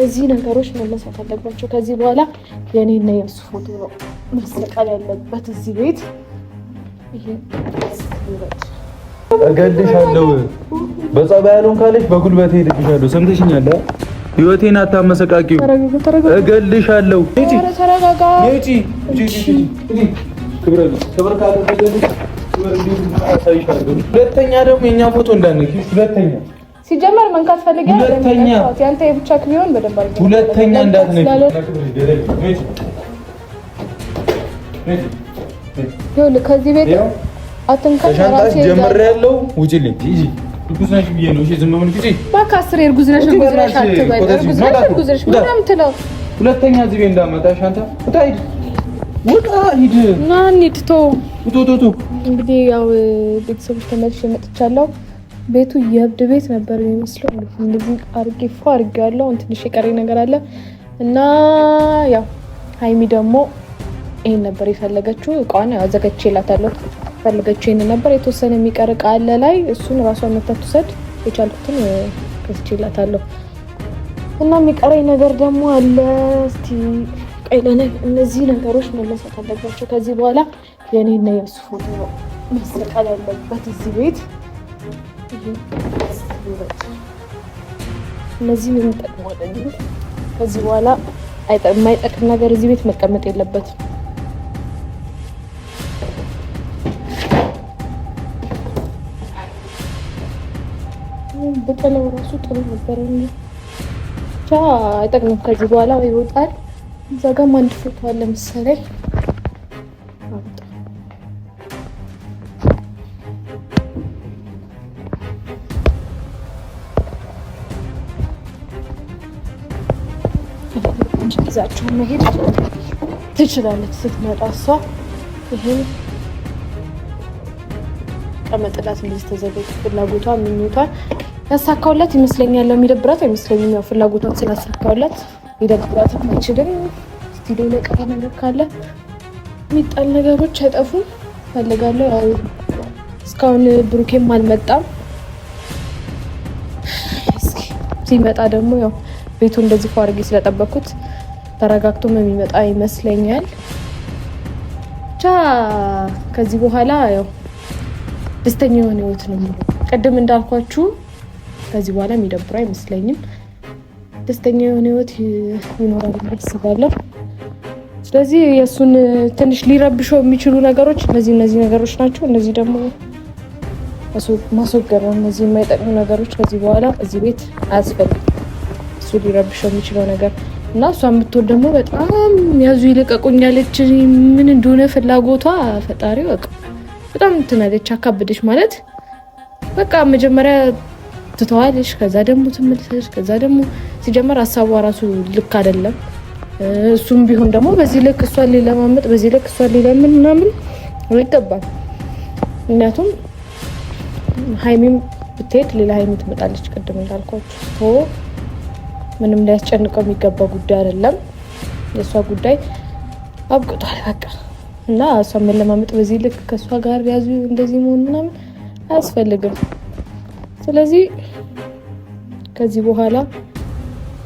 እዚህ ነገሮች መነሳት አለባቸው። ከዚህ በኋላ የኔና የእሱ ፎቶ ነው መሰቀል ያለበት እዚህ ቤት። ይሄ እገልሻለሁ። በጸባይ ያለውን ካለሽ በጉልበት ሄድልሻለሁ። ሰምተሽኛል? ህይወቴን አታመሰቃቂው። እገልሻለሁ። ተረጋጋ። ሁለተኛ ደግሞ የኛ ፎቶ እንዳነኪ። ሁለተኛ ሲጀመር መንካት ፈልጊያለሁ። ሁለተኛ ያንተ የብቻ ቢሆን በደንብ አድርገህ ሁለተኛ እንዳትነኪ። ይኸውልህ ከዚህ ቤት አትንካ። ሻንጣሽ ጀምሬያለሁ። ውጪልኝ። ሂጂ። እርጉዝ ነሽ ብዬሽ ነው። እሺ ዝም ብለሽ ሂጂ። እባክህ አስሬ እርጉዝ ነሽ አትበል። እርጉዝ ነሽ ምናምን የምትለው ሁለተኛ እዚህ ቤት እንዳትመጣ። ሻንጣ ውጣ፣ ሂድ፣ ውጣ፣ ሂድ። ና እንሂድ። ቶ እንግዲህ ያው ቤተሰቦች ተመልሼ መጥቻለሁ። ቤቱ የእብድ ቤት ነበር የሚመስለው። እንደዚህ አርጌ አድርጌዋለሁ። ትንሽ የቀረኝ ነገር አለ እና ያው ሀይሚ ደግሞ ይሄን ነበር የፈለገችው። እቃዋን አዘጋጅቼላታለሁ። ፈለገችው ይሄን ነበር። የተወሰነ የሚቀር እቃ አለ ላይ እሱን ራሷን መታ ትውሰድ። የቻልኩትን ገዝቼላታለሁ እና የሚቀረኝ ነገር ደግሞ አለ። እስቲ እነዚህ ነገሮች መነሳት አለባቸው። ከዚህ በኋላ የኔና የእሱ ፎቶ ነው መሰቀል ያለበት እዚህ ቤት። እነዚህ ምን ጠቅመዋል? ከዚህ በኋላ የማይጠቅም ነገር እዚህ ቤት መቀመጥ የለበትም። በቀለው ራሱ ጥሩ ነበር። ብቻ አይጠቅምም። ከዚህ በኋላ ይወጣል። እዛ ጋርም አንድ ፎቶ አለ መሰለኝ። ይዛቸው መሄድ ትችላለች ስትመጣ እሷ። ይሄን ቀመጥላት እንደዚህ ተዘጋጅ። ፍላጎቷ ምኞቷን ያሳካውላት ይመስለኛል። የሚደብራት አይመስለኝም። ያው ፍላጎቷን ስላሳካውላት ይደብራት አይችልም። ስቲሎ ለቀረ ነገር ካለ የሚጣል ነገሮች አይጠፉም። ፈልጋለሁ። ያው እስካሁን ብሩኬም አልመጣም። እስኪ ሲመጣ ደግሞ ያው ቤቱ እንደዚህ ፏርጌ ስለጠበኩት ተረጋግቶም የሚመጣ ይመስለኛል። ብቻ ከዚህ በኋላ ያው ደስተኛ የሆነ ህይወት ነው። ቅድም እንዳልኳችሁ ከዚህ በኋላ የሚደብሩ አይመስለኝም። ደስተኛ የሆነ ህይወት ይኖራል አስባለሁ። ስለዚህ የእሱን ትንሽ ሊረብሸው የሚችሉ ነገሮች እነዚህ ነገሮች ናቸው። እነዚህ ደግሞ ማስወገድ ነው። እነዚህ የማይጠቅሙ ነገሮች ከዚህ በኋላ እዚህ ቤት አያስፈልግም። እሱ ሊረብሸው የሚችለው ነገር እና እሷ የምትወድ ደግሞ በጣም ያዙ ይልቀቁኝ ያለች ምን እንደሆነ ፍላጎቷ ፈጣሪ በቃ በጣም እንትናለች። አካበደች ማለት በቃ መጀመሪያ ትተዋለች፣ ከዛ ደግሞ ትመለሰች፣ ከዛ ደግሞ ሲጀመር ሀሳቧ ራሱ ልክ አይደለም። እሱም ቢሆን ደግሞ በዚህ ልክ እሷን ሊለማመጥ በዚህ ልክ እሷን ሊለምን ምናምን አይገባም። ምክንያቱም ሀይሚም ብትሄድ ሌላ ሀይሚ ትመጣለች። ቅድም እንዳልኳችሁ ምንም ሊያስጨንቀው የሚገባ ጉዳይ አይደለም። የእሷ ጉዳይ አብቅቷል በቃ እና እሷን መለማመጥ በዚህ ልክ ከእሷ ጋር ያዙ እንደዚህ መሆን ምናምን አያስፈልግም። ስለዚህ ከዚህ በኋላ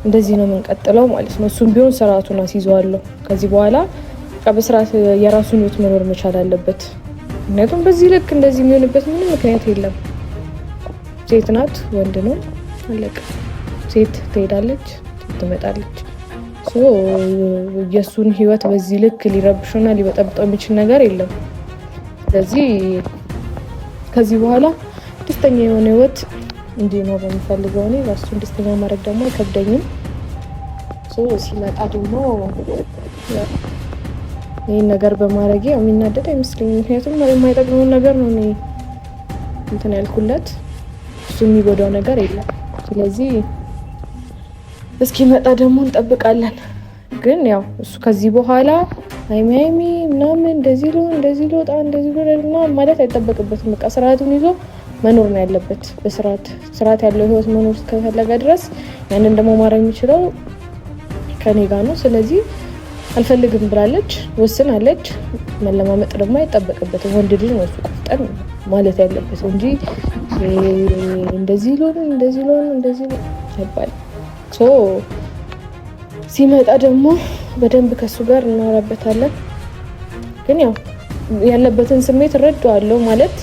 እንደዚህ ነው የምንቀጥለው ማለት ነው። እሱም ቢሆን ስርዓቱን አስይዘዋለሁ። ከዚህ በኋላ በስርዓት የራሱን ህይወት መኖር መቻል አለበት። ምክንያቱም በዚህ ልክ እንደዚህ የሚሆንበት ምንም ምክንያት የለም። ሴት ናት፣ ወንድ ነው፣ አለቀ። ሴት ትሄዳለች፣ ትመጣለች። የእሱን ህይወት በዚህ ልክ ሊረብሹና ሊበጠብጠው የሚችል ነገር የለም። ስለዚህ ከዚህ በኋላ ደስተኛ የሆነ ህይወት እንዲኖር በሚፈልገው እኔ እሱን ደስተኛ ማድረግ ደግሞ አይከብደኝም። ሲመጣ ደግሞ ይህን ነገር በማድረጌ የሚናደድ አይመስለኝም። ምክንያቱም የማይጠቅመውን ነገር ነው እኔ እንትን ያልኩለት፣ እሱ የሚጎዳው ነገር የለም። ስለዚህ እስኪመጣ ደግሞ እንጠብቃለን። ግን ያው እሱ ከዚህ በኋላ ሀይሚ ምናምን እንደዚህ ልወጣ እንደዚህ ማለት አይጠበቅበትም። በቃ ስርዓቱን ይዞ መኖር ነው ያለበት። በስርዓት ያለው ህይወት መኖር እስከፈለገ ድረስ ያንን ደግሞ ማድረግ የሚችለው ከኔ ጋር ነው። ስለዚህ አልፈልግም ብላለች፣ ወስናለች። መለማመጥ ደግሞ አይጠበቅበትም። ወንድ ልጅ ነው እሱ ቆፍጠን ማለት ያለበት እንጂ እንደዚህ ሎን አይባልም። ሲመጣ ደግሞ በደንብ ከሱ ጋር እናወራበታለን። ግን ያው ያለበትን ስሜት እረዳዋለሁ ማለት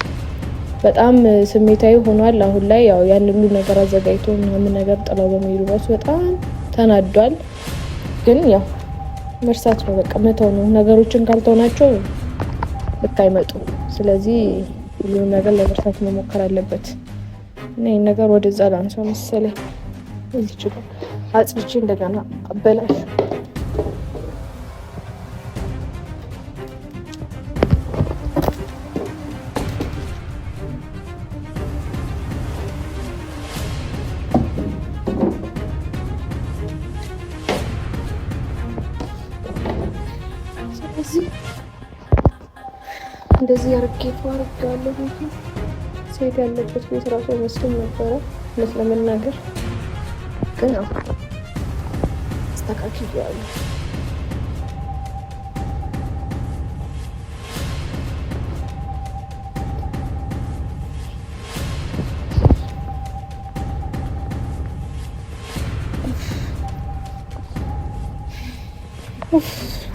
በጣም ስሜታዊ ሆኗል አሁን ላይ። ያው ያን ሁሉ ነገር አዘጋጅቶ ምናምን ነገር ጥለው በመሄዱ ራሱ በጣም ተናዷል። ግን ያው መርሳት ነው በቃ መተው ነው። ነገሮችን ካልተውናቸው ልክ አይመጡም። ስለዚህ ሁሉም ነገር ለመርሳት መሞከር አለበት እና ይህን ነገር ወደዛ ላንሳው መሰለኝ። እዚህ ችግር አጽድቼ እንደገና አበላሽ እንደዚህ አርጌ ፏርጋለሁ። ሴት ያለበት ቤት ራሱ መስሎኝ ነበረ እውነት ለመናገር ግን ነው አስተካክያለሁ።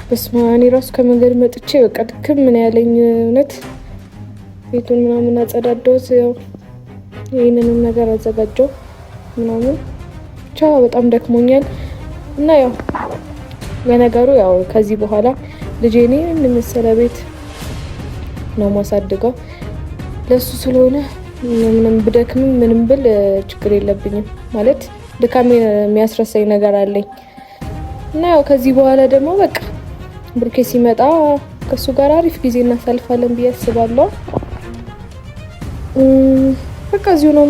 በስመ አብ እኔ ራሱ ከመንገድ መጥቼ በቃ ድክም ምን ያለኝ እውነት። ቤቱን ምናምን አጸዳዳሁት፣ ያው ይህንንም ነገር አዘጋጀው ምናምን ብቻ በጣም ደክሞኛል። እና ያው ለነገሩ ያው ከዚህ በኋላ ልጄኔ የመሰለ ቤት ነው ማሳድገው ለሱ ስለሆነ ምንም ብደክምም ምንም ብል ችግር የለብኝም ማለት ድካሜን የሚያስረሳኝ ነገር አለኝ። እና ያው ከዚህ በኋላ ደግሞ በቃ ብሩኬ ሲመጣ ከሱ ጋር አሪፍ ጊዜ እናሳልፋለን ብዬ አስባለሁ። በቃ እዚሁ ነው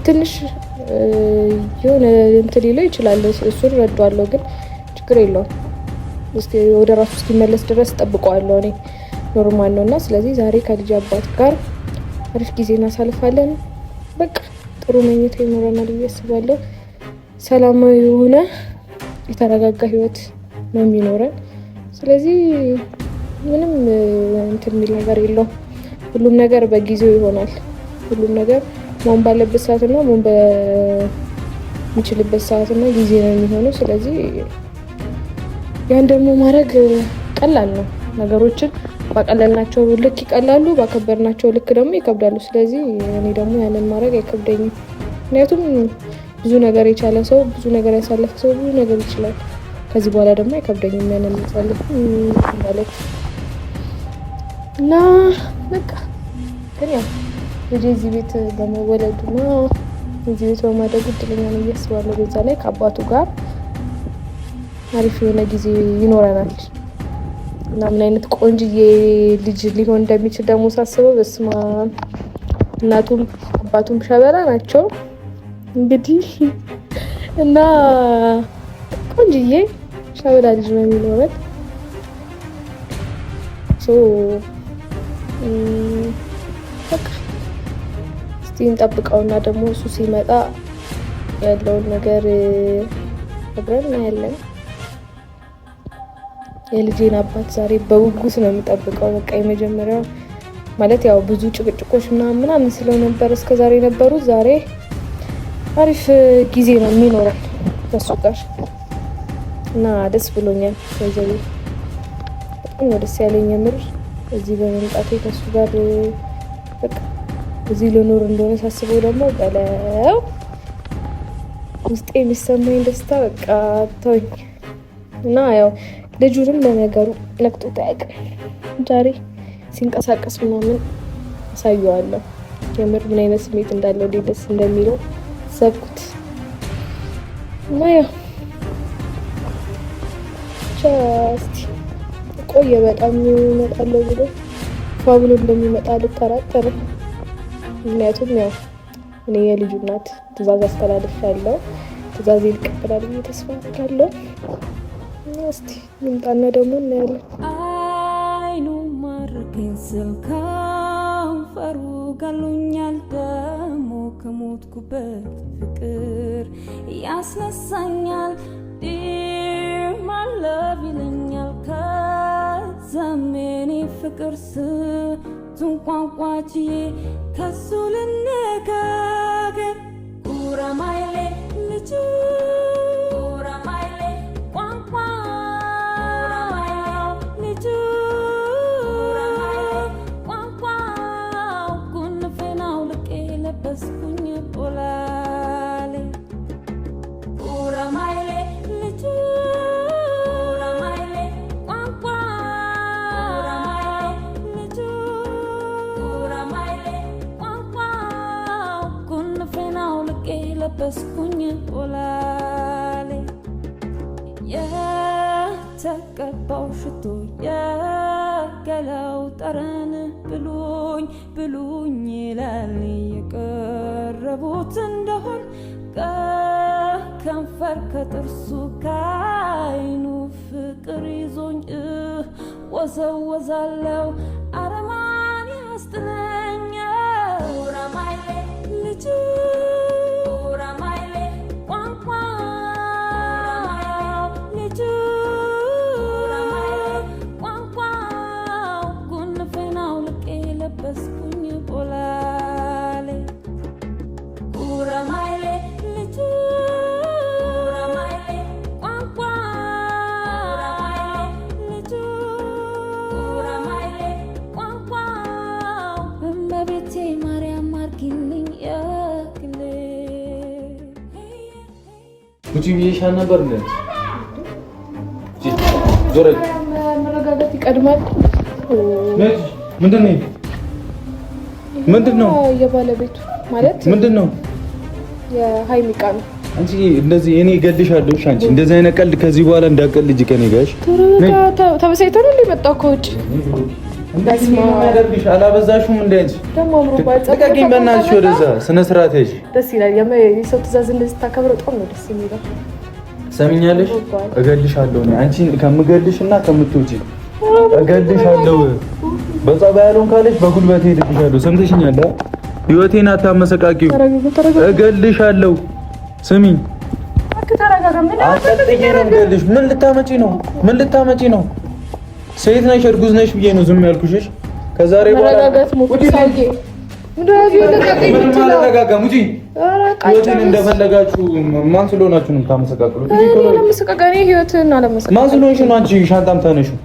ትንሽ የሆነ እንትን ሊለው ይችላል፣ እሱን እረዳዋለሁ፣ ግን ችግር የለውም። እስኪ ወደ ራሱ እስኪመለስ ድረስ ጠብቀዋለሁ እኔ ኖርማል ነው። እና ስለዚህ ዛሬ ከልጅ አባት ጋር አሪፍ ጊዜ እናሳልፋለን። በቃ ጥሩ መኝታ ይኖረናል ብዬ አስባለሁ። ሰላማዊ የሆነ የተረጋጋ ህይወት ነው የሚኖረን። ስለዚህ ምንም እንትን የሚል ነገር የለውም። ሁሉም ነገር በጊዜው ይሆናል። ሁሉም ነገር መሆን ባለበት ሰዓትና መሆን በሚችልበት ሰዓትና ጊዜ ነው የሚሆነው። ስለዚህ ያን ደግሞ ማድረግ ቀላል ነው። ነገሮችን ባቀለልናቸው ልክ ይቀላሉ፣ ባከበርናቸው ልክ ደግሞ ይከብዳሉ። ስለዚህ እኔ ደግሞ ያንን ማድረግ አይከብደኝም። ምክንያቱም ብዙ ነገር የቻለ ሰው፣ ብዙ ነገር ያሳለፈ ሰው ብዙ ነገር ይችላል። ከዚህ በኋላ ደግሞ አይከብደኝም ያንን ማሳለፍ ማለት እና በቃ ግን ያው ልጄ እዚህ ቤት በመወለዱና እዚህ ቤት በማደጉ እድለኛ ነው ብዬ አስባለሁ። በዛ ላይ ከአባቱ ጋር አሪፍ የሆነ ጊዜ ይኖረናል እና ምን አይነት ቆንጅዬ ልጅ ሊሆን እንደሚችል ደግሞ ሳስበው በስማ እናቱም አባቱም ሸበላ ናቸው እንግዲህ እና ቆንጅዬ ሸበላ ልጅ ነው የሚኖረን። በቃ እስቲ እንጠብቀውና ደግሞ እሱ ሲመጣ ያለውን ነገር አብረን እናያለን። የልጄን አባት ዛሬ በጉጉት ነው የምጠብቀው። በቃ የመጀመሪያው ማለት ያው ብዙ ጭቅጭቆች ምናምን ስለነበር እስከዛሬ የነበሩት ዛሬ አሪፍ ጊዜ ነው የሚኖረን ከሱ ጋር እና ደስ ብሎኛል። ከዚህ በጣም ነው ደስ ያለኝ የምር እዚህ በመምጣቴ ከሱ ጋር በቃ እዚህ ልኖር እንደሆነ ሳስበው ደግሞ በለው ውስጤ የሚሰማኝ ደስታ በቃ ተወኝ እና ያው ልጁንም ለነገሩ ነቅጦት አያውቅም። ዛሬ ሲንቀሳቀስ ምናምን አሳየዋለሁ የምር ምን አይነት ስሜት እንዳለው ደስ እንደሚለው ሰብኩት እና ያው ቻስቲ ቆየ በጣም ይመጣለው ብሎ ፋብሎ እንደሚመጣ አልጠራጠርም። ምክንያቱም ያው እኔ የልጁ እናት ትዕዛዝ አስተላልፋለሁ፣ ትዕዛዝ ይቀበላል ብዬ ተስፋ አደርጋለሁ። እስቲ ምንጣና ደግሞ እናያለን። አይኑ ማረከኝ ስል ከንፈሩ ጋሎኛል ደሞ ከሞትኩበት ፍቅር ያስነሳኛል ዲር ማለብ ይለኛል ከዛም የኔ ፍቅር ስንቱን ቋንቋችዬ ከሱ ልነጋገር ጉራማይሌ ልጁ ጉራማይሌ ለበስኩኝ ኦላሌ የተቀባው ሽቶ የገላው ጠረን ብሉኝ ይላል የቀረቡት እንደሆን ከከንፈር ከጥርሱ ከዓይኑ ፍቅር ይዞኝ ወዘወዛለው አረማን ያስጥለኛል ኡራማይሌ ልጅ ኡራማይሌ ቋንቋ ልጅ ኡራማይሌ ቋንቋ ጉንፍናው ልቄ ለበስኩኝ ቦላሌ ኡራማይሌ ልጅ ኡራማይሌ ቋንቋ ልጅ ኡራማይሌ ቋንቋ እመቤቴ ማርያም አርጊልኝ ያክሌ ውጪ ብዬሻል ነበር እንዴ? ዞረ መረጋጋት ይቀድማል። ምንድነው የባለቤቱ ማለት ምንድነው? የሃይሚ ቃል አንቺ እንደዚህ እኔ እገልሻለሁ። እሺ አንቺ እንደዚህ አይነት ቀልድ ከዚህ በኋላ እንዳቀልጅ ከኔ ጋር ተበሳይተው ነው የመጣው ከውጭ እንደዚህ ነው ያደርግሽ። አላበዛሽም እንዴ አንቺ ደግሞ አምሮባት ተቀቂኝ በእናትሽ ወደዛ ስነ ስርዓት ያዥ። ደስ ይላል። የሰው ትእዛዝ እንደዚህ ታከብረው በጣም ነው ደስ የሚለው። ሰሚኛለሽ? እገልሻለሁ እኔ አንቺን ከምገልሽና ከምትውጪ እገልሻለሁ። በጸባይ ያለውን ካለሽ በጉልበቴ እልክሻለሁ። ሰምተሽኛል? ህይወቴን አታመሰቃቂው። እገልሻለሁ። ስሚኝ አጥጥዬ ነው እገልሽ። ምን ልታመጪ ነው? ሴት ነሽ እርጉዝ ነሽ ብዬ ነው ዝም ያልኩሽ። ከዛሬ በኋላ ምንረጋጋም ውጪ። ህይወትን እንደፈለጋችሁ ማን ስለሆናችሁ ነው የምታመሰቃቅሉት? ህይወትን አለመሰቃቀል ማን ስለሆንሽ ነው አንቺ ሻንጣም ታነሺው?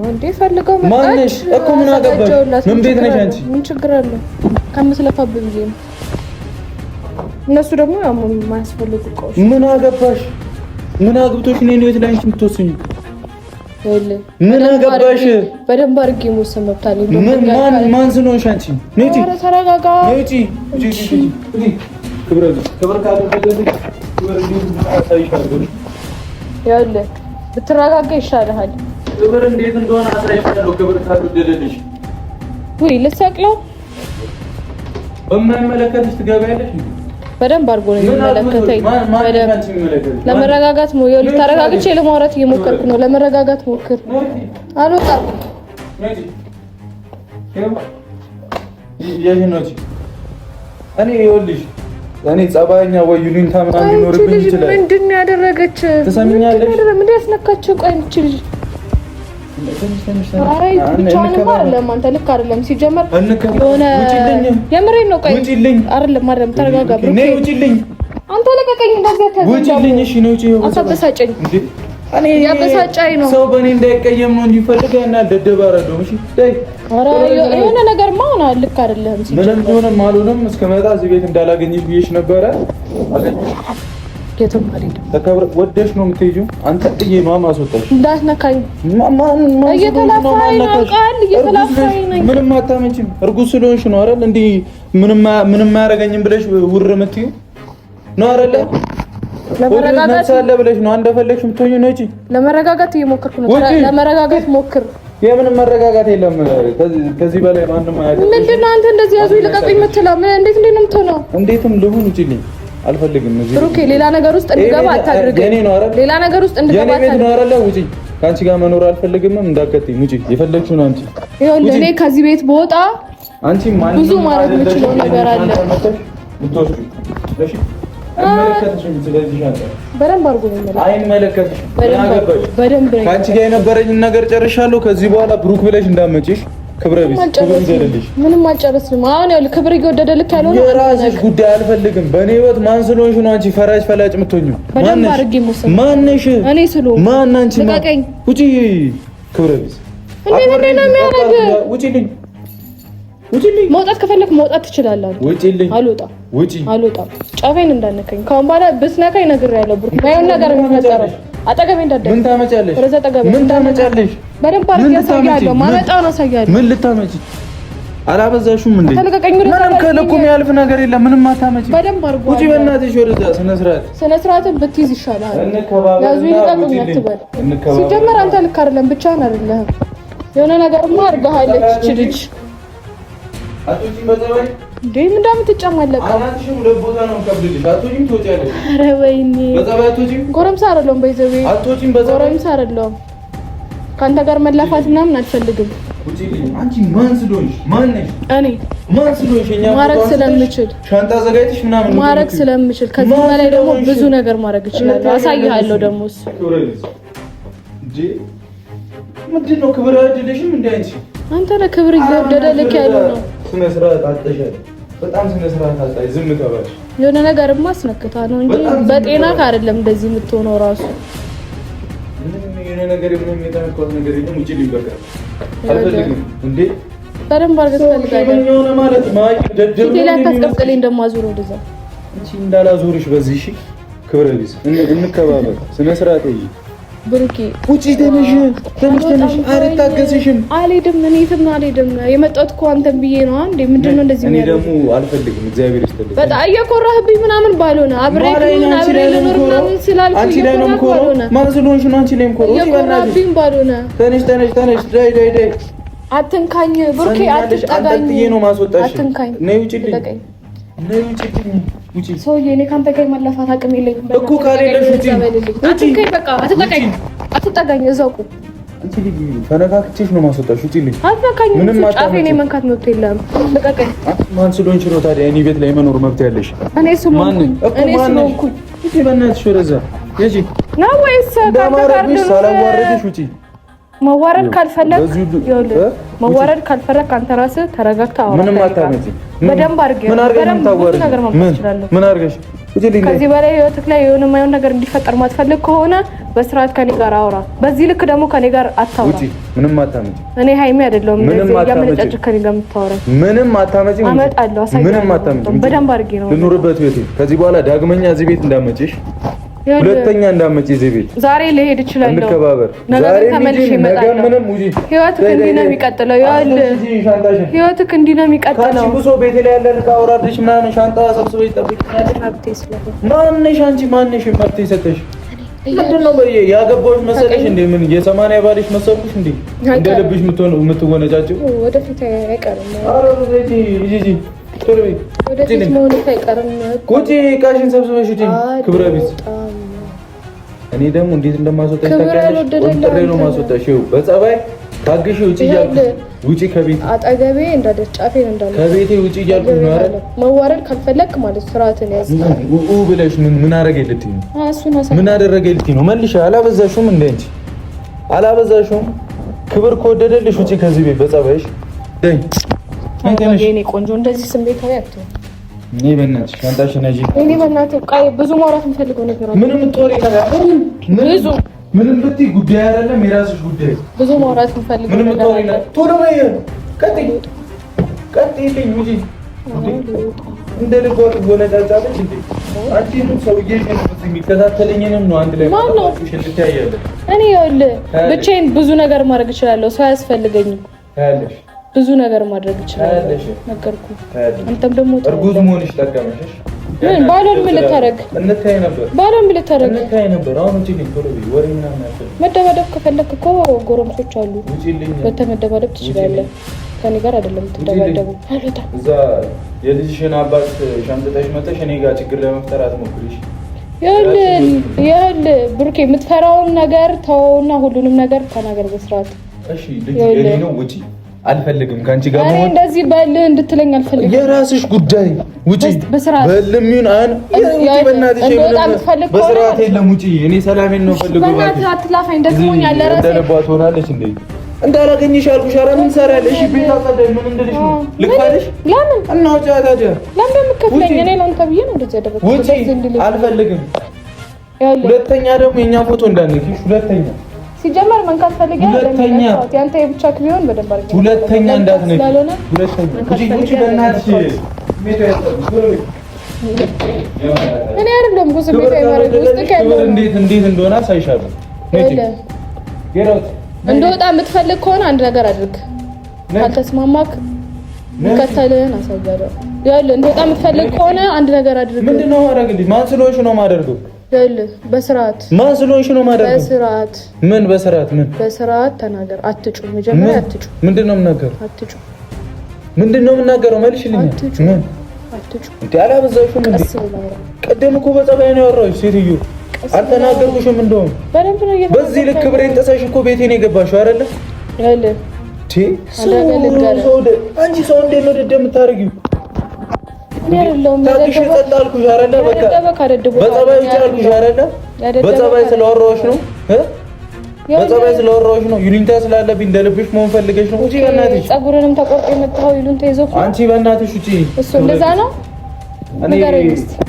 እንዴ ፈልገው ማነሽ እኮ ምን አገባሽ? ምን ቤት ነሽ አንቺ? ምን ችግር አለ? ከምትለፋብኝ ብዬ ነው። እነሱ ደግሞ ያው የማያስፈልጉ እቃዎች ምን አገባሽ? ምን አግብቶሽ ነው ህይወት ላይ አንቺ የምትወስኚ? ምን አገባሽ? በደንብ አድርጌ መወሰን መብት አለኝ። ማን ስለሆንሽ አንቺ? ነይ ተረጋጋ። ነይ ክብር ካለሽ ይኸውልህ ብትረጋጋ ይሻልሃል። ክብር እንዴት እንደሆነ አስረሻለሁ። ክብር ካልወደደልሽ ወይ ልትሰቅለው በማይመለከትሽ ትገቢያለሽ። በደንብ አድርጎ ነው የሚመለከተኝ። ለመረጋጋት ነው ይኸውልህ፣ ተረጋግቼ ለማውራት እየሞከርኩ ነው። ለመረጋጋት ሞክር። አልወጣም እኔ ይኸውልሽ እኔ ጸባይኛ ወይ ዩኒታ ምናምን ሊኖርብኝ ይችላል። ምንድን ነው ያደረገች? ትሰሚኛለሽ? ምን ያስነካቸው? ቆይ እንችል ብቻዋንማ አይደለም። አንተ ልክ አይደለም። ሲጀመር የሆነ የምሬን ነው። ቆይ አይደለም ተረጋጋ። አንተ ለቀቀኝ። እንደዚህ ውጪልኝ። እሺ ነው አታበሳጨኝ። እኔ ያበሳጨኝ ነው። ሰው በእኔ እንዳይቀየም ነው እንዲፈልግ እና ደደባራለሁ። እሺ የሆነ ነገርማ ሆነ ልክ አይደለም። ምንም ቢሆንም አልሆነም እስከመጣ እዚህ ቤት እንዳላገኝሽ ብዬሽ ነበረ። የትም አልሄድም። ተከብረ ወደሽ ነው የምትሄጂው። አንተ ጥዬ ነው ማስወጣሽ። እንዳትነካኝ። እየተላፋኝ ነው። ምንም አታመጪም። እርጉዝ ስለሆንሽ ነው አይደል? እንዴ ምንም አያደርገኝም ብለሽ ውር የምትይው ነው አይደል? ለመረጋጋት አለ ብለሽ ነው እንደፈለግሽ የምትሆኚው ነው እንጂ። ለመረጋጋት እየሞከርኩ ነው። ለመረጋጋት ሞክር። የምን መረጋጋት የለም። ከዚህ በላይ ማንንም አያውቅም። ምንድን ነው አንተ እንደዚህ ያዙ ይልቀቁኝ የምትለው? እንዴት ነው የምትሆነው? እንዴትም ልሁን ውጪልኝ። አልፈልግም። እዚህ ብሩኬ ሌላ ነገር ውስጥ እንድገባ አታድርግ። ሌላ ነገር ውስጥ እንድገባ አታድርግ። ነው አይደል? ውጪ። ካንቺ ጋር መኖር አልፈልግም። እንዳትከተኝ ውጪ። የፈለግሽው ነው አንቺ። ይኸውልህ እኔ ከዚህ ቤት በወጣ አንቺ ማን ብዙ ማድረግ የምችለው ነገር አለ። እሺ በደንብ አድርጎ ነው ማለት አይመለከትሽም። በደንብ ካንቺ ጋር የነበረኝን ነገር ጨርሻለሁ። ከዚህ በኋላ ብሩክ ብለሽ እንዳትመጪሽ። ክብረ ቢስ ክብር ይደልልሽ። ምንም አልጨረስንም። አሁን ያው ክብር ይወደደ ልክ ያለው ነው። የራስሽ ጉዳይ አልፈልግም። በእኔ ህይወት ማን ስለሆንሽ ነው አንቺ ፈራጅ ፈላጭ የምትሆኚው? ማነሽ? እኔ ስለሆንኩ ማን አንቺ? ልቀቀኝ። ውጪ። ክብረ ቢስ እንዴ ነው የሚያደርግ? ውጪልኝ። ውጪልኝ። መውጣት ከፈለክ መውጣት ትችላለህ። ውጪልኝ። አልወጣም። ውጪ። አልወጣም። ጫፌን እንዳነካኝ ካሁን በኋላ ብትነካኝ ነግሬያለሁ። ብሩክ ማየውን ነገር የሚፈጠረው አጠገቤ እንዳትደርስ። ምን ታመጫለሽ? ምን ታመጫለሽ? በደንብ አድርጌ አሳያለሁ። ማመጣውን አሳያለሁ። ምን ልታመጪ? አላበዛሽም እንዴ? ምንም ከልኩ የሚያልፍ ነገር የለም። ምንም አታመጪ። በደንብ አድርጎ ውጪ በእናትሽ ወደዛ። ስነ ስርዓትን ብትይዝ ይሻላል። ያዙ ይልቀቁኝ አትበል። ሲጀመር አንተ ልክ አይደለም፣ ብቻህን አይደለህም። የሆነ ነገርማ አድርገሃለች እቺ ልጅ። አትወጪም በጸባይ እንዴ? ምን እንደምትጨማለቀው አናትሽም ለቦታ ነው ከብልልሽ። አትወጪም ትወጪያለሽ። ኧረ ወይኔ በጸባይ አትወጪም። ጎረምሳ አይደለሁም በይዘቤ አትወጪም። በጸባይ ጎረምሳ አይደለሁም። ካንተ ጋር መላፋት ምናምን አልፈልግም። አንቺ ማን ስለሆንሽ? ማን ነሽ? እኔ ማን ስለሆንሽ? እኛ ማረግ ስለምችል ሻንጣ ዘጋይተሽ ምናምን ማረግ ስለምችል ከዚህ በላይ ደግሞ ብዙ ነገር ማድረግ እችላለሁ። አሳይሃለሁ ደግሞ እሱ እንጂ ምንድን ነው ክብር አይደለሽም እንዴ አንቺ? አንተ ነህ ክብር እየወደደ ልክ ያለው ነው። ስነ ስርዓት አጥተሻል። በጣም ስነ ስርዓት አጥተሽ ዝም ተባልሽ። የሆነ ነገርማ አስነክታ ነው እንጂ በጤና አይደለም እንደዚህ የምትሆነው ራሱ ነገር ምንም የተነካው ነገር የለም። ውጪ ሊበቃ አልፈልግም እንዴ? በደንብ አድርገህ ትፈልጋለህ የሆነ ማለት ማይ ደደብ ሌላ ታስቀጥለኝ እንደማዞር ወደዛ እንቺ እንዳላዞርሽ በዚህ እሺ። ክብረ ቢስ እንከባበር። ስነ ስርዓት ይይ ብሩኬ ውጪ ተነሽ። አልታገስሽም። አልሄድም። እኔ የትም አልሄድም። የመጣሁት እኮ አንተን ብዬ ነው። አንዴ ምንድነው እንደዚህ እኔ ደግሞ አልፈልግም። እግዚአብሔር ይስጥልኝ። በጣም እየኮራህብኝ ምናምን ባልሆነ አብሬ ልኖር ምናምን ስላልኩ አንቺ ላይ ነው ኮሮ ማን ስለሆንሽ ነው? አንቺ ላይም ኮሮ እየኮራህብኝ ባልሆነ ተነሽ ዳይ አትንካኝ ብሩኬ፣ አትጠጋኝ። ነው ማስወጣሽ። አትንካኝ። ነይ ውጪልኝ፣ ነይ ውጪልኝ። ውጪ ሰውዬ፣ እኔ ካንተ ጋር ማለፋት አቅም የለኝም እኮ ካሌለሽ ውጪ። አትንካኝ፣ በቃ አትጠጋኝ፣ አትጠጋኝ። እዛው ቁም። አንቺ ልጅ ፈነካክቼሽ ነው ማስወጣሽ። ውጪልኝ። አትነካኝ። ምንም ጫፌ እኔ መንካት መብት የለም። ልቀቀኝ። ማን ስለሆንሽ ነው ታዲያ እኔ ቤት ላይ መኖር መብት ያለሽ? እኔ ስለሆንኩኝ ውጪ በእናትሽ ወደዛ ሂጂ ነው ወይስ ካንተ ጋር ነው? ሳላዋረድሽ ውጪ። መዋረድ ካልፈለክ አንተ ራስህ ተረጋግተህ አውራ። ምንም አታመጪ። በደንብ አድርጌ ምን ነገር ማምጣት እችላለሁ። ምን አድርገሽ? ከዚህ በላይ ህይወትክ ላይ የሆነ የማይሆን ነገር እንዲፈጠር ማትፈልግ ከሆነ በስርዓት ከኔ ጋር አውራ። በዚህ ልክ ደግሞ ከኔ ጋር አታውራ። ውጪ። ምንም አታመጪ። እኔ ሃይሚ አይደለሁም እንደዚህ ያመነጫጭ ከኔ ጋር የምታወራኝ። ምንም አታመጪ። አመጣለሁ፣ አሳይሃለሁ። ምንም አታመጪ። በደንብ አድርጌ ነው ልኑርበት ቤቴ። ከዚህ በኋላ ዳግመኛ እዚህ ቤት እንዳመጪሽ፣ ሁለተኛ እንዳመጪ እዚህ ቤት። ዛሬ ልሄድ እችላለሁ። እንከባበር። ዛሬ ተመልሼ እመጣለሁ። ምንም ውጪ። ህይወትክ እንዲህ ነው የሚቀጥለው። ህይወትክ እንዲህ ነው የሚቀጥለው። አንቺ ብሶ ቤቴ ላይ ያለ ዕቃ አውራድሽ ምናምን ሻንጣ ሰብስበሽ ጠብቂ። ማነሽ አንቺ? ማነሽ መብት የሰጠሽ? ምንድን ነው ያገባሁሽ መሰለሽ እንዴ? ምን የሰማንያ ባልሽ መሰልኩሽ እንዴ? እንደ ልብሽ የምትወነጫጭው ወደፊት አይቀርም። ኧረ ሂጂ ወደፊት መሆኑ አይቀርም። ውጪ፣ ዕቃሽን ሰብስበሽ ውጪ። ክብረ ቢስ። እኔ ደግሞ እንዴት እንደማስወጣሽ ታውቂያለሽ? ወጥሬ ነው ማስወጣሽ። ይኸው በጸባይ ታግሽ ውጪ እያልኩሽ ውጪ ከቤት አጠገቤ እንዳደር ጫፌን እንዳለ ከቤቴ ውጪ እያልኩሽ ነው አይደል? መዋረድ ካልፈለክ ማለት ስርዓትን ያዝ። ብለሽ ምን አደረገልኝ ነው? ምን አደረገልኝ ነው? መልሽ። አላበዛሽውም እንዴ አንቺ? አላበዛሽውም? ክብር ከወደደልሽ ውጪ ከዚህ ቤት በጸባይሽ። ደይ እኔ ቆንጆ እንደዚህ ስሜታዊ አትሁን። እኔ በእናትሽ ሻንጣሽን ያዢ። እኔ በእናትህ ቃይ ብዙ ማውራት የምፈልገው ነገር አለ። ምንም ጦሪ ብዙ ምንም ብትይ ጉዳይ አይደለም፣ የራስሽ ጉዳይ። ብዙ ማውራት የምፈልገው ነገር አለ። ቶሎ በይ። ቀጥይልኝ እንጂ እንደ ልጓት ጎነጫጫለች እንዴ? አንቺ ነው ሰውዬሽ ነው የሚከታተለኝንም ነው አንድ ላይ ማውጣትሽ ልትያያለሽ። እኔ ይኸውልህ ብቻዬን ብዙ ነገር ማድረግ እችላለሁ። ሰው አያስፈልገኝም። ታያለሽ ብዙ ነገር ማድረግ ይችላል። ነገርኩ። አንተም ደግሞ እርጉዝ መሆንሽ ጠቀመሽ። ምን ባሎን ምን ልታረግ? እንታይ ነበር ባሎን ምን ልታረግ? እንታይ ነበር። አሁን እንጂ ቶሎ ቢይ ወሬ ምናምን ያለው መደባደብ ከፈለክ እኮ ጎረምሶች አሉ። በተመደባደብ ትችላለህ። ከኔ ጋር አይደለም ትደባደቡ። አሉታ እዛ የልጅሽን አባት ሻምጥተሽ መተሽ እኔ ጋር ችግር ለመፍጠር አትሞክሪሽ። ይኸውልህ ብሩኬ የምትፈራውን ነገር ተውና ሁሉንም ነገር ተናገር በስርዓት። እሺ ልጅ የኔ ነው ውጪ። አልፈልግም ካንቺ ጋር መሆን። እንደዚህ በልህ እንድትለኝ አልፈልግም። የራስሽ ጉዳይ ውጪ። በልም ይሁን አን ውጪ። በእናትሽ በስርዓት የለም ውጪ። እኔ ሰላሜን ነው ፈልገው። በእናትህ አትላፋኝ። እንደዚህ ሆኛል። ለራሴ እንደልባት ሆናለች እንዴ? እንዳላገኝሽ አልኩሽ። ኧረ ምን ሰራለሽ? ቤት አጸዳኝ። ምን እንደልሽ ነው? ልክፋለሽ? ለምን እናውጫ ታዲያ? ለምን የምከፍለኝ እኔ ነው? አንተ ብዬ ነው እንደዚህ ያደረኩት። ውጪ። አልፈልግም። ሁለተኛ ደግሞ የኛ ፎቶ እንዳንልሽ። ሁለተኛ ሲጀመር መንካት ፈልገህ ሁለተኛ ያንተ የብቻ ክሊዮን በደንብ አድርገህ ሁለተኛ እንዳትነቂ። ሁለተኛ ውጪ በእናትሽ። እኔ አይደለም ጉስ ቤት አይማረግ ውስጥ ከያለው እንዴት እንደሆነ አሳይሻለሁ። ነጭ ጌሮት እንደወጣ የምትፈልግ ከሆነ አንድ ነገር አድርግ። ካልተስማማክ ከተልህን አሳያለሁ። ያለ እንደጣ የምትፈልግ ከሆነ አንድ ነገር አድርግ። ምንድነው ማድረግልኝ? ማን ስለሆንሽ ነው ማደርገው? ያለ በስርዓት ማን ስለሆንሽ ነው ማደርገው? በስርዓት ምን በስርዓት ምን በስርዓት ተናገር። አትጩ። መጀመሪያ አትጩ። ምንድነው የምናገረው? አትጩ። ምንድነው የምናገረው? መልሽልኝ። ምን አትጩ። እንዴ አላበዛሽም እንዴ? ቀደም እኮ በጸባይ ነው ያወራሁሽ ሴትዮ። አልተናገርኩሽም እንደውም በደንብ ነው እየተናገርኩ። በዚህ ልክ ብሬን ጥሰሽ እኮ ቤቴን የገባሽው አይደለ? ያለ አንቺ ሰው እንዴት ነው ደደ የምታደርጊው? ታግሽ ጸጥ አልኩሽ አይደለ? በቃ በጸባይ ብቻ አልኩሽ አይደለ? በጸባይ ስለወራሁሽ ነው በጸባይ ስለወራሁሽ ነው። ይሉኝታ ስላለብኝ እንደልብሽ መሆን ፈልገሽ ነው። ውጪ በእናትሽ። ፀጉርንም ተቆርጦ የመጣው ይሉኝታ ይዘው አንቺ በእናትሽ ውጪ። እሱ እንደዛ ነው። እኔ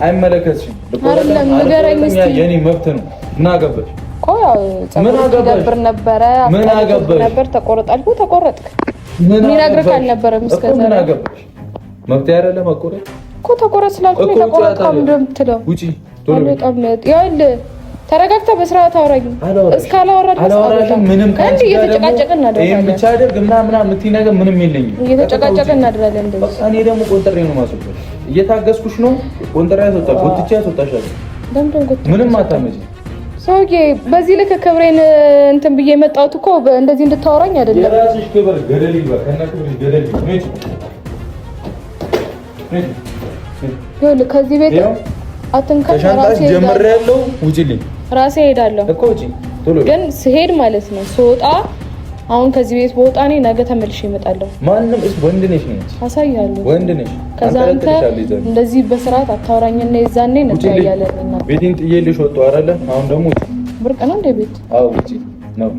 አይመለከትሽም። አይደለም ንገረኝ እስኪ። የኔ መብት ነው። ምን አገባሽ? ቆይ ፀጉር ይደብር ነበረ ነበር ተቆረጣልኩ ተቆረጥክ። ምን ይነግርህ አልነበረም እስከዛ ምን አገባሽ? መብት አይደለም መቆረጥ እኮ ተቆረጥ ስላልኩ ነው ተቆረጥከው እንደምትለው። ውጪ ቶሎ ያለ ተረጋግተህ በስርዓት አውራኝ። እስካላወራ ድረስ ምንም ካንቺ እየተጨቃጨቅን እናደርጋለን። ይሄን ብቻ አድርግ ምናምን የምትይ ነገር ምንም የለኝም። እየተጨቃጨቅን እናደርጋለን። እንደዚህ እኔ ደግሞ ቆንጥሬ ነው ማስወጣሽ። እየታገስኩሽ ነው። ቆንጥሬ ያስወጣሽ ጎትቼ ያስወጣሻለሁ። ምንም አታመጪ ሰውዬ። በዚህ ልክ ክብሬን እንትን ብዬ የመጣሁት እኮ እንደዚህ እንድታወራኝ አይደለም። የራስሽ ክብር ገደል ይግባ። ከእነ ክብርሽ ገደል ይግባ። ከዚህ ቤት አትንካኝ። ራሴ ጀምሬያለሁ። ውጪልኝ። ራሴ ሄዳለሁ እኮ ውጪ ቶሎ። ግን ስሄድ ማለት ነው ስወጣ አሁን ከዚህ ቤት በወጣ እኔ ነገ ተመልሼ እመጣለሁ። ማንም ወንድ ነሽ ነኝ አሳያለሁ። ወንድ ነሽ። ከዛ አንተ እንደዚህ በስርዓት አታወራኝና የዛኔ እንታያለን። እና ቤቴን ጥዬልሽ ወጣሁ አይደለ? አሁን ደግሞ ውጪ። ብርቅ ነው እንደ ቤት? አዎ ውጪ ነው።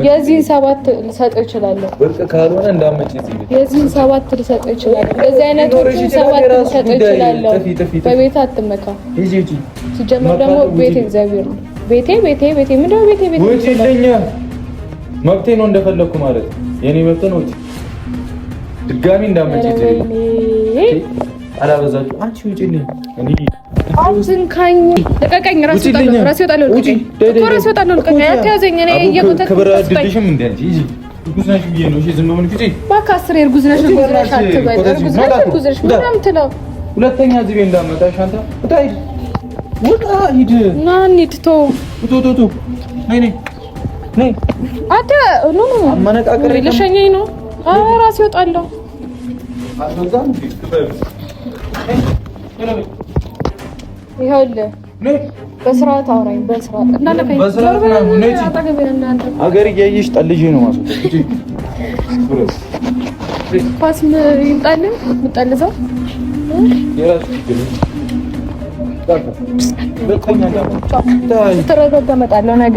የዚህን 7 ልሰጥ እችላለሁ። ብርቅ ካልሆነ እንዳመጪ እዚህ ቤት የዚህን 7 ልሰጥ እችላለሁ። እንደዚህ አይነት 7 ልሰጥ እችላለሁ። በቤት አትመካ። ሂጂ ሂጂ። ሲጀመር ደግሞ ቤት እግዚአብሔር ነው። ቤቴ ምንድን ነው? ቤቴ ውጪ ልኝ። መብቴ ነው እንደፈለኩ ማለት የኔ መብት ነው። ውጪ። ድጋሚ እንዳመጪ እዚህ አላበዛችሁ። አንቺ ውጪልኝ። እኔ አውዝንካኝ ለቀቀኝ። ራስ ወጣለሁ። ለቀቀኝ። አትያዘኝ። እኔ እየጎተተኩ ክብር አይደልሽም እንዴ አንቺ? እዚህ እርጉዝ ነሽ ብዬሽ ነው። እሺ ዝም ብለን ቁጪ። እባክህ አስሬ እርጉዝ ነሽ አትበል። እርጉዝ ነሽ ምናምን የምትለው ሁለተኛ እዚህ ቤት እንዳመጣሽ አንተ ውጣ። ሂድ ውጣ ሂድ። ና እንሂድ። ተው ነይ አንተ ኖ አመነቃቀር ልሸኘኝ ነው። ኧረ ራሴ እወጣለሁ። አትወጣም እንዴ? ይኸውልህ በስርዓት አውራኝ። በስርዓት ሀገር እያየሽ ጠልጄ ነው ማስወጣት። ኳስ ይምጣልን የምጠልዘው ስትረጋጋ እመጣለሁ ነገ